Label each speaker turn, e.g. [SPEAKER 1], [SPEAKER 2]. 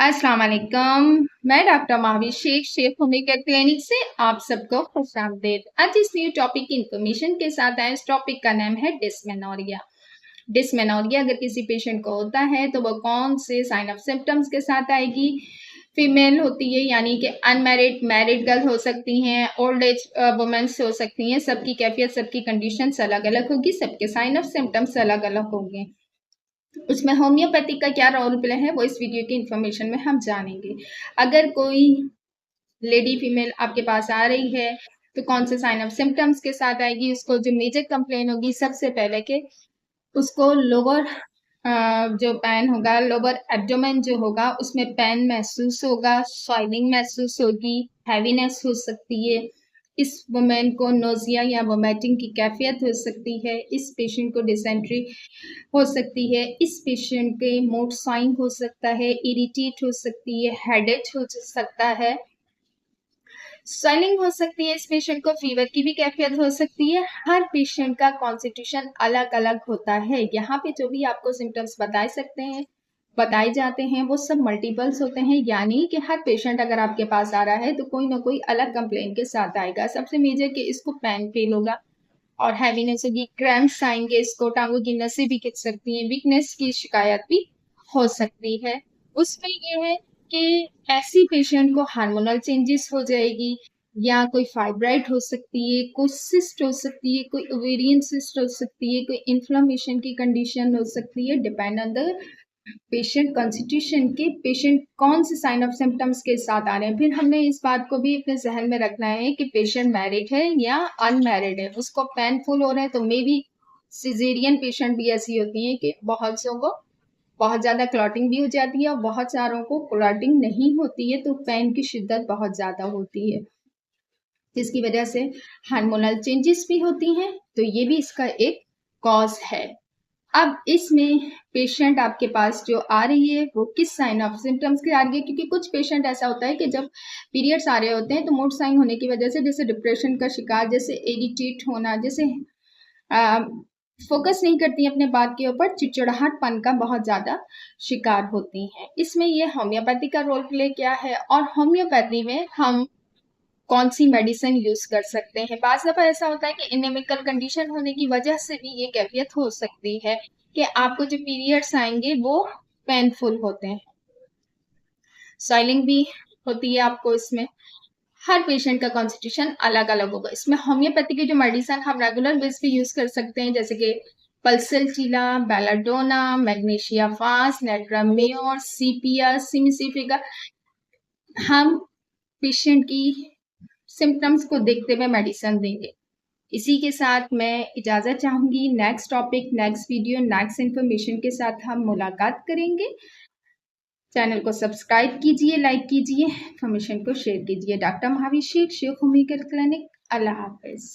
[SPEAKER 1] अस्सलाम वालेकुम। मैं doctor Mahavir Shaikh homeopath clinic से आप सबको खुशामदीद। आज इस न्यू टॉपिक की इंफॉर्मेशन के साथ आए। इस टॉपिक का नाम है डिस्मेनोरिया। डिस्मेनोरिया अगर किसी पेशेंट को होता है तो वो कौन से साइन ऑफ सिम्टम्स के साथ आएगी। फीमेल होती है यानी कि अनमैरिड, मैरिड गर्ल हो सकती हैं, ओल्ड एज वुमेन्स हो सकती हैं। सबकी कैफियत, सबकी कंडीशंस अलग अलग होगी, सबके साइन ऑफ सिम्टम्स अलग अलग होंगे। उसमें होम्योपैथी का क्या रोल प्ले है वो इस वीडियो की इंफॉर्मेशन में हम जानेंगे। अगर कोई लेडी फीमेल आपके पास आ रही है तो कौन से साइन ऑफ सिम्टम्स के साथ आएगी, उसको जो मेजर कंप्लेन होगी सबसे पहले के उसको लोअर जो पेन होगा, लोअर एब्डोमेन जो होगा उसमें पेन महसूस होगा, स्वेलिंग महसूस होगी, हैवीनेस हो सकती है। इस वुमेन को नोजिया या वोमिटिंग की कैफियत हो सकती है। इस पेशेंट को डिसेंट्री हो सकती है। इस पेशेंट के मूड स्विंग हो सकता है, इरिटेट हो सकती है, हेडेक हो सकता है, स्वेलिंग हो सकती है। इस पेशेंट को फीवर की भी कैफियत हो सकती है। हर पेशेंट का कॉन्स्टिट्यूशन अलग अलग होता है। यहाँ पे जो भी आपको सिम्टम्स बताए जाते हैं वो सब मल्टीपल्स होते हैं, यानी कि हर पेशेंट अगर आपके पास आ रहा है तो कोई ना कोई अलग कंप्लेन के साथ आएगा। सबसे मेजर कि इसको पेन फील होगा और हैवीनेस होगी, क्रैम्प्स आएंगे, इसको टांगों की नसें भी खिंच सकती हैं, वीकनेस की शिकायत भी हो सकती है। उसमें ये है कि ऐसी पेशेंट को हार्मोनल चेंजेस हो जाएगी या कोई फाइब्राइड हो सकती है, कोई सिस्ट हो सकती है, कोई ओवेरियन सिस्ट हो सकती है, कोई इन्फ्लेमेशन की कंडीशन हो सकती है। Depend on the patient constitution के पेशेंट कौन से साइन ऑफ सिम्टम्स के साथ आ रहे हैं। फिर हमने इस बात को भी अपने जहन में रखना है कि पेशेंट मैरिड है या अनमैरिड है। उसको पेनफुल हो रहे हैं तो मे बी सिजेरियन पेशेंट भी ऐसी होती है कि बहुत सौ को बहुत ज़्यादा क्लॉटिंग भी हो जाती है और बहुत सारों को क्लॉटिंग नहीं होती है तो पेन की शिद्दत बहुत ज़्यादा होती है, जिसकी वजह से हार्मोनल चेंजेस भी होती हैं। तो ये भी इसका एक कॉज है। अब इसमें पेशेंट आपके पास जो आ रही है वो किस साइन ऑफ सिम्टम्स के आ रही है, क्योंकि कुछ पेशेंट ऐसा होता है कि जब पीरियड्स आ रहे होते हैं तो मूड स्विंग होने की वजह से जैसे डिप्रेशन का शिकार, जैसे इरिटेट होना, जैसे फोकस नहीं करती अपने बात के ऊपर, चिड़चिड़ाहटपन का बहुत ज़्यादा शिकार होती हैं। इसमें ये होम्योपैथी का रोल प्ले क्या है और होम्योपैथी में हम कौन सी मेडिसिन यूज कर सकते हैं। बाज़ दफ़ा ऐसा होता है कि एनीमिकल कंडीशन होने की वजह से भी ये कैफियत हो सकती है कि आपको जो पीरियड्स आएंगे वो पेनफुल होते हैं, स्वेलिंग भी होती है आपको। इसमें हर पेशेंट का कॉन्स्टिट्यूशन अलग अलग होगा। इसमें होम्योपैथी की जो मेडिसिन हम रेगुलर बेस पे यूज कर सकते हैं जैसे कि पल्सलचिला, बेलाडोना, मैग्नीशिया फास्ट, नेट्रामेयोर, सीपिया, सिमिसिफिका, हम पेशेंट की सिम्टम्स को देखते हुए मेडिसिन देंगे। इसी के साथ मैं इजाज़त चाहूँगी। Next topic, next video, next information के साथ हम मुलाकात करेंगे। चैनल को सब्सक्राइब कीजिए, लाइक कीजिए, इन्फॉर्मेशन को शेयर कीजिए। Doctor Mahavir Shaikh homeopath clinic. अल्लाह हाफिज़।